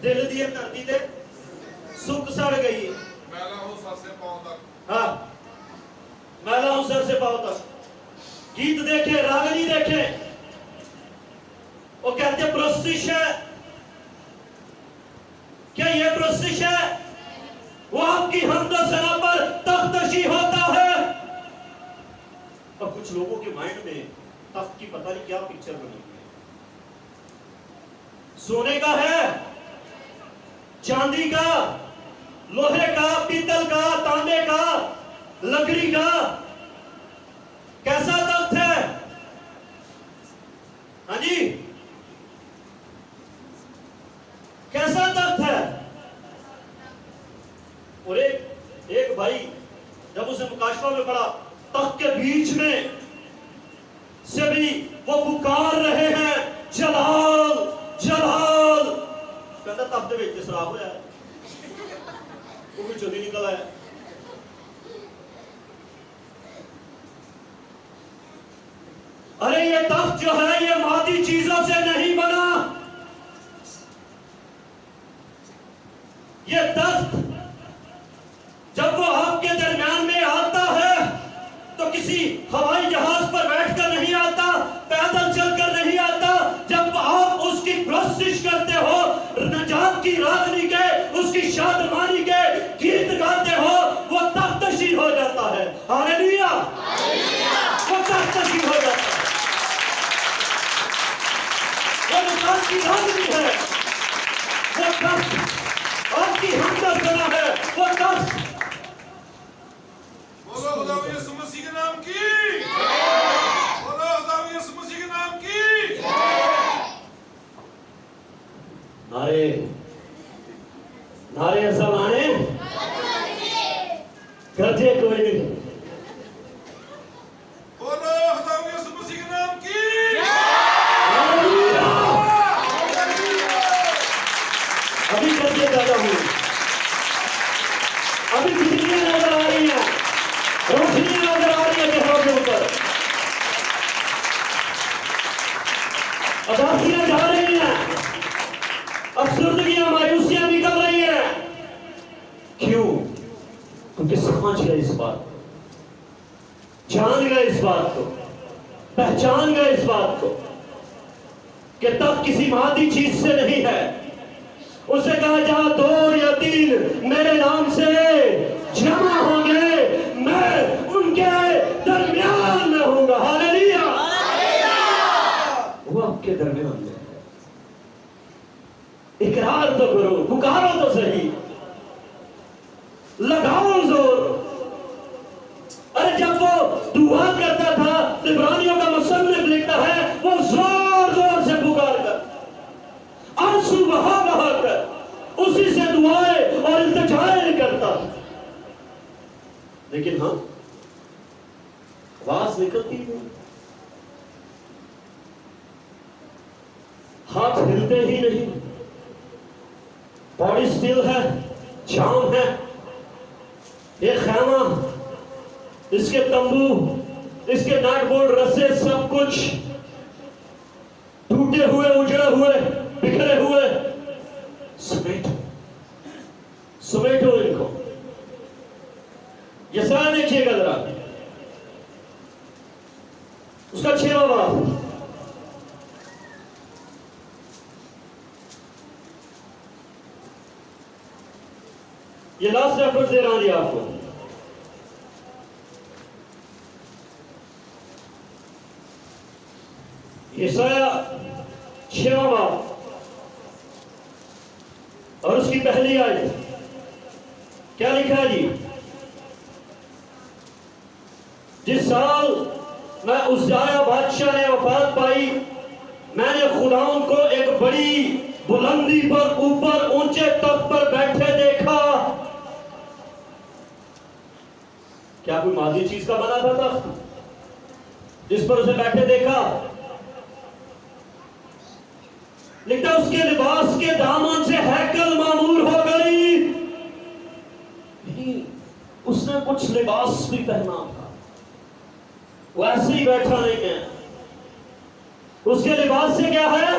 दिल दी धरती ते सुख सड़ गई है, मैला हो सर से पांव तक। हाँ, मैला हूं सर से पांव तक। गीत देखे, रागनी देखे, वो कहते प्रस्तिश है। क्या ये प्रस्तिश है? वो आपकी हमद सना पर तख्तशी होता है। और कुछ लोगों के माइंड में तख्त की पता नहीं क्या पिक्चर बनी हुई है। सोने का है, चांदी का, लोहे का, पीतल का, तांबे का, लकड़ी का, कैसा तख्त है? हाँ जी, भाई जब उसने मुकाशफा में पढ़ा तख्त के बीच में से भी वो पुकार रहे हैं जलाल जलाल। कहता तख्त दे विच शराब होया वो भी चोरी निकल आया। अरे ये तख्त जो है ये मादी चीजों से नहीं बना। ये तख्त जब वो आपके दरमियान में आता है तो किसी हवाई जहाज पर बैठकर नहीं आता, पैदल चलकर नहीं आता। जब आप उसकी कोशिश करते हो, नजात की रागनी के, उसकी शादमानी के गीत गाते हो, वो तख्तशी हो जाता है। हालेलुया, वो तख्तशी हो जाता है। वो नजात की रागनी है, वो तख्त आपकी हमदर्द बना है, वो तख्त। बोलो खुदावंद यीशु मसीह के नाम की। बोलो खुदावंद यीशु मसीह के नाम की। नारे नारे जमाने गरजे कोई नहीं। बोलो खुदावंद यीशु मसीह के नाम की। हालेलुया। अभी गरजे ज्यादा हुए, अभी बिजलियां नजर आ रही हैं, रोशनी नजर आ रही है चेहरों के ऊपर, उदासियां जा रही हैं, अफसरदगियां मायूसियां निकल रही हैं। क्यों? क्योंकि समझ गए इस बात को, जान गए इस बात को, पहचान गए इस बात को कि तब किसी मादी चीज से नहीं है। उसे कहा जहां 2 या 3 मेरे नाम से जमा होंगे मैं उनके दरमियान में होऊंगा। हालेलुया, वो आपके दरमियान में है। इकरार तो करो, पुकारो तो सही, लगाओ जोर। अरे जब वो दुआ करता था, इब्रानियों का मुसन्निफ लिखता है, वो जोर जोर से पुकार कर, आंसू बहा बहा कर उसी से दुआएं और इल्तिजाएं करता। लेकिन हम आवाज निकलती नहीं, हाथ हिलते ही नहीं, बॉडी स्टिल है, जाम है। ये खैमा, इसके तंबू, इसके नाट बोर्ड, रस्से, सब कुछ टूटे हुए, उजड़े हुए, बिखरे हुए। समेटो समेटो इनको। यसाया देखिएगा जरा, उसका 6वां बाब। ये लास्ट रेफरेंस दे रहा हूं आपको। यसाया 6वां बाब और उसकी पहली आयत क्या लिखा है जी? जिस साल मैं उज्जिया बादशाह ने वफात पाई, मैंने खुदाउन को एक बड़ी बुलंदी पर ऊपर ऊंचे तख्त पर बैठे देखा। क्या कोई मादी चीज का बना था तख्त जिस पर उसे बैठे देखा? लिखा उसके लिबास के दामन से हैकल मामूर हो गई। नहीं, उसने कुछ लिबास भी पहना था, वो ऐसे ही बैठा नहीं है। उसके लिबास से क्या है?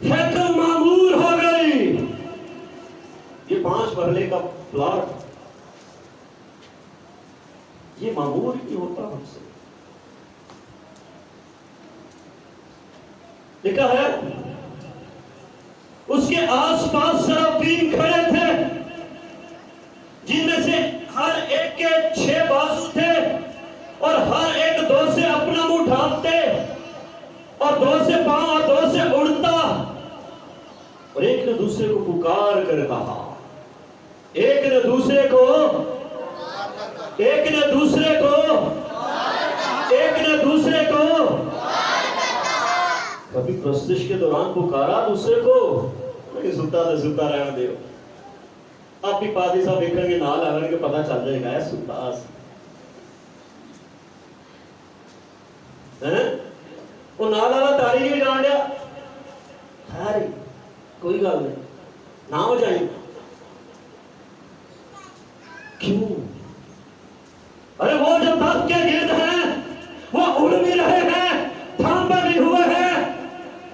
हैकल मामूर हो गई। ये 5 मरले का प्लॉट, ये मामूर ही होता हमसे। लिखा है उसके आसपास सराफीन खड़े थे, जिनमें से हर एक के 6 बाजू थे और हर एक 2 से अपना मुंह ढांकते और 2 से पांव और 2 से उड़ता। और एक ने दूसरे को पुकार कर कहा, एक ने दूसरे को, एक ने दूसरे को, एक ने दूसरे को। कभी प्रस्तुति के दौरान पुकारा दूसरे को, सुता रहने दो। आप भी पादी साहब देखेंगे नाल आकर के पता चल जाएगा है सुल्तास हैं वो नाल वाला तारी नहीं जान दिया है कोई गल नहीं ना हो जाए क्यों अरे वो जो तख्त के गिर्द हैं वो उड़ भी रहे हैं थाम पर भी हुए हैं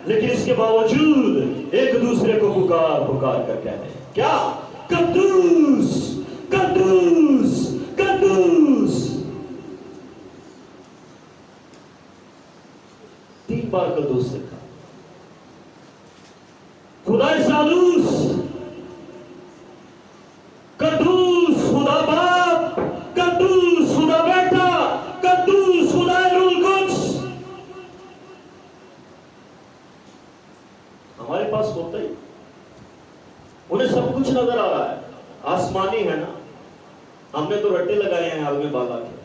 लेकिन इसके बावजूद एक दूसरे को पुकार पुकार कर कहते हैं क्या कद्दूस कद्दूस कद्दूस 3 बार कद्दूस लिखा खुदा सालूस कद्दूस खुदा बाप कद्दूस खुदा बेटा कद्दूस खुदा रूल कुद्स हमारे पास होता ही उन्हें सब कुछ नजर आ रहा है आसमानी है ना हमने तो रट्टे लगाए हैं आग में बाला के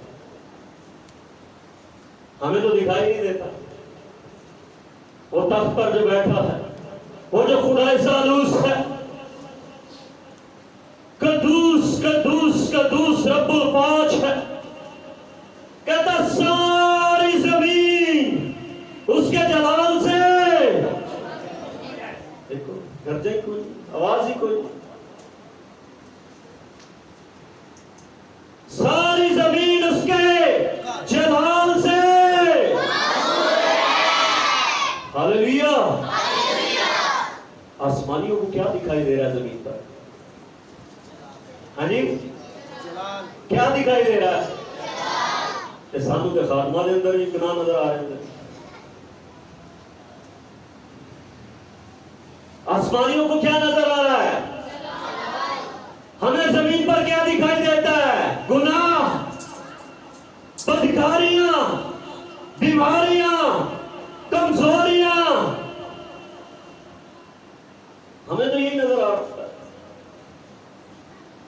हमें तो दिखाई नहीं देता वो तख्त पर जो बैठा है वो जो खुदा सालूस है कद्दूस कद्दूस कद्दूस रब्बुल पाक है कहता सारी जमीन उसके जलाल से देखो गर्जे कोई आवाज ही कोई सारी जमीन उसके जलाल से हालेलुया आसमानियों को क्या दिखाई दे रहा है जमीन पर हाँ जी क्या दिखाई दे रहा है सानू के खात्मा के अंदर ही गुनाह नजर आ रहे हैं आसमानियों को क्या नजर आ रहा है हमें जमीन पर क्या दिखाई देता है गुनाह बदकारियां बीमारियां कमजोरियां हमें तो यही नजर आ रहा है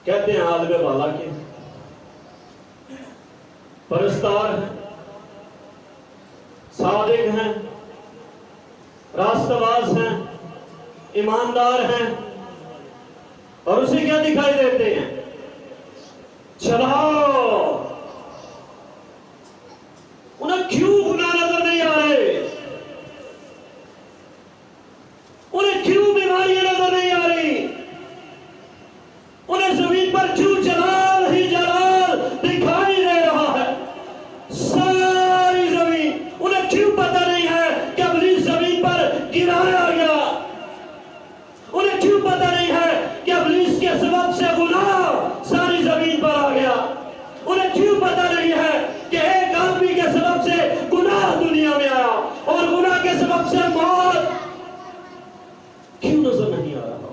कहते हैं आलमे वाला के परस्तार हैं सादिक हैं रास्तबाज हैं ईमानदार हैं और उसे क्या दिखाई देते हैं चलाओ उन्हें क्यों गुनाह नजर नहीं आ रहे उन्हें क्यों बीमारियां नजर नहीं आ रही उन्हें जमीन पर क्यों जलाल ही जलाल दिखाई दे रहा है सारी जमीन उन्हें क्यों पता नहीं है कि इब्लीस जमीन पर गिराया गया उन्हें क्यों पता नहीं है कि इब्लीस के सबब से गुनाह सारी जमीन पर आ गया उन्हें क्यों पता नहीं है कि एक आदमी के सबब से गुनाह दुनिया में आया और गुनाह के सबब से मौत क्यों नजर नहीं आ रहा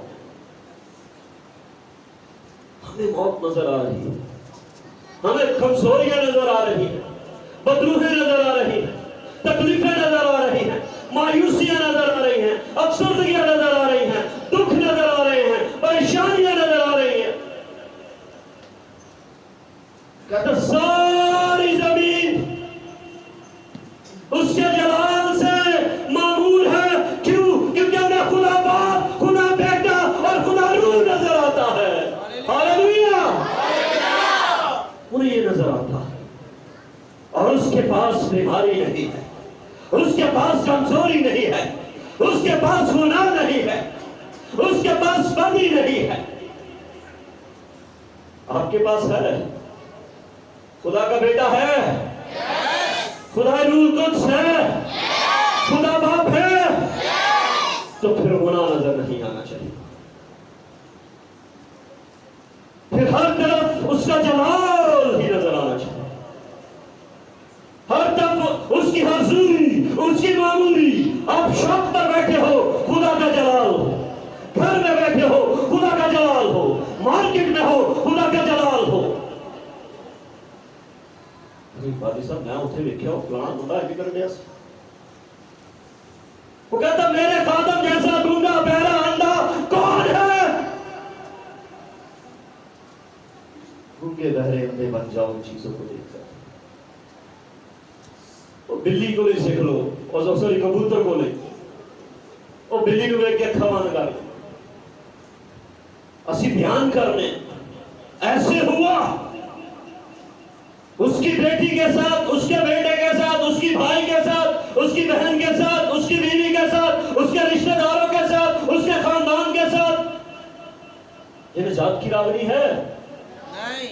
हमें मौत नजर आ रही है हमें कमजोरियां नजर आ रही है बदरूहें नजर आ रही है तकलीफें नजर आ रही हैं मायूसियां नजर आ रही हैं अफसरदगियां नजर आ रही हैं दुख नजर आ रहे हैं परेशानियां नजर आ रही हैं कहते सारी जमीन उसके जलाल से मामूल है क्यों क्योंकि उन्हें खुदा बाप खुदा बेटा और खुदा रूह नजर आता है हालेलुया उन्हें ये नजर आता है और उसके पास बीमारी नहीं है उसके पास कमजोरी नहीं है उसके पास गुनाह नहीं है उसके पास बदी नहीं है आपके पास है खुदा का बेटा है खुदा रूह कुद्स है खुदा बाप है तो फिर गुनाह नजर नहीं आना चाहिए फिर हर तरफ उसका जलाल ही नजर आना चाहिए हर तरफ उसकी हजूरी उसकी मामूली आप शॉप पर बैठे हो खुदा का जलाल हो घर में बैठे हो खुदा का जलाल हो मार्केट में हो खुदा का जलाल हो बादी साहब मैं उठे देखा फलाना मुंडा है कर दिया वो कहता मेरे खादम जैसा गूंगा बहरा अंधा कौन है गूंगे बहरे अंधे बन जाओ उन चीजों को देखकर वो बिल्ली को ले सीख लो और सॉरी कबूतर को ले वो बिल्ली को देख के अखा बंद कर असी बयान करने ऐसे हुआ उसकी बेटी के साथ, उसके बेटे के साथ, उसकी भाई के साथ, उसकी बहन के साथ, उसकी बीवी के साथ, उसके रिश्तेदारों के साथ, उसके खानदान के साथ। ये निजात की रागनी है नहीं।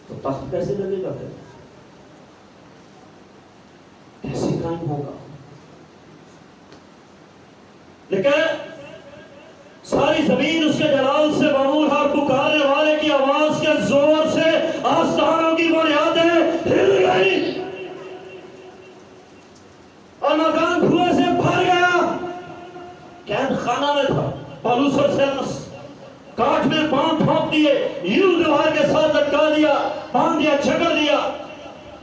तो तख्त कैसे लगेगा फिर? कैसे कायम होगा? लेकिन सारी जमीन उसके जलाल से मामूल है। पुकारने वाले की आवाज के जोर से आसमानों की बुनियादें हिल गई और मकान धुएं से भर गया। कैद खाना में था, पौलुस और सीलास काठ में पांव ठोक दिए, यूं दीवार के साथ लटका दिया, बांध दिया, जकड़ दिया।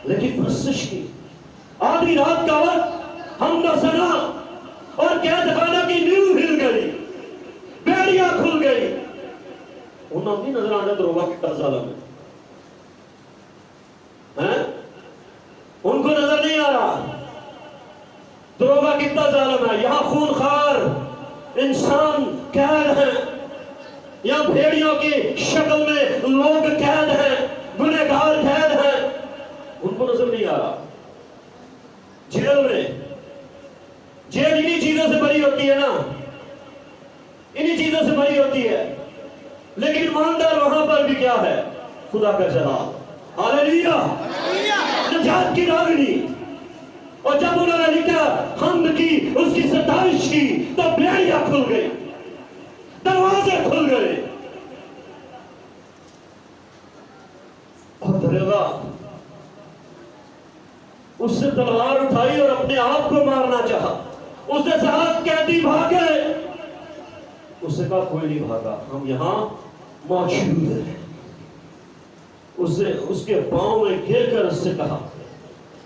लेकिन प्रशिश की आधी रात का वक्त हमदा सना और कैद खाना की नींव हिल गई, बेड़ियां खुल गई। उन्होंने भी नजर आना दरोगा कितना जालिम है, उनको नजर नहीं आ रहा दरोगा कितना जालिम है। यहां खूनखार इंसान कैद है, यहां भेड़ियों की शक्ल में लोग कैद हैं, गुनहगार कैद हैं, उनको नजर नहीं आ रहा। जेल में, जेल इन्हीं चीजों से भरी होती है ना, इन्हीं चीजों से भरी होती है। लेकिन ईमानदार वहां पर भी क्या है? खुदा का जलाल। हालेलुया, निजात की रागनी। और जब उन्होंने लिखा हमद की, उसकी सताइश की, तो बेड़ियां खुल गई, दरवाजे खुल गए। और दरोगा उससे तलवार उठाई और अपने आप को मारना चाहा। उसने साथ कैदी भागे, उससे कहा कोई नहीं भागा, हम यहां मौजूद हैं। उसने उसके पांव में गिर कर उससे कहा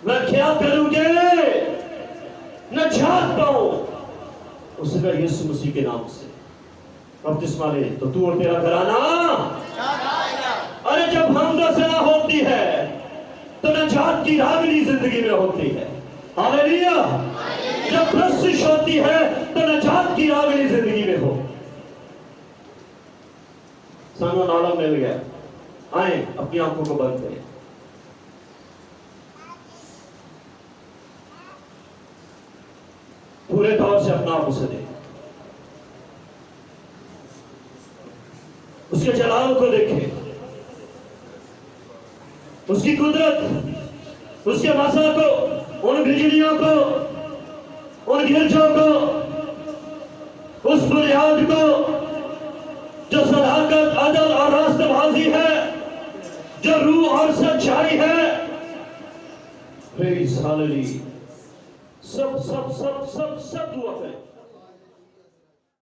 मैं क्या करूंगे, नजात पाऊं। उसने कहा यीशु मसीह के नाम से बपतिस्मा ले तो तू और तेरा घराना। अरे जब हमदा सना होती है तो नजात की रागनी जिंदगी में होती है। हालेलुया, जब प्रशिश होती है तो नजात की रागनी जिंदगी में हो। सामने नाला मिल गया, आए अपनी आंखों को बंद करें। पूरे तौर से अपना आप उसे दें, उसके जलाल को देखें, उसकी कुदरत, उसके मसा को, उन बिजलियों को, उन गिरजों को, उस बुनियाद को जो सदाकत, अदल और रास्तबाजी है, जो रूह और सच्चाई है। Praise hallelujah. सब सब सब सब सब दुआ करें।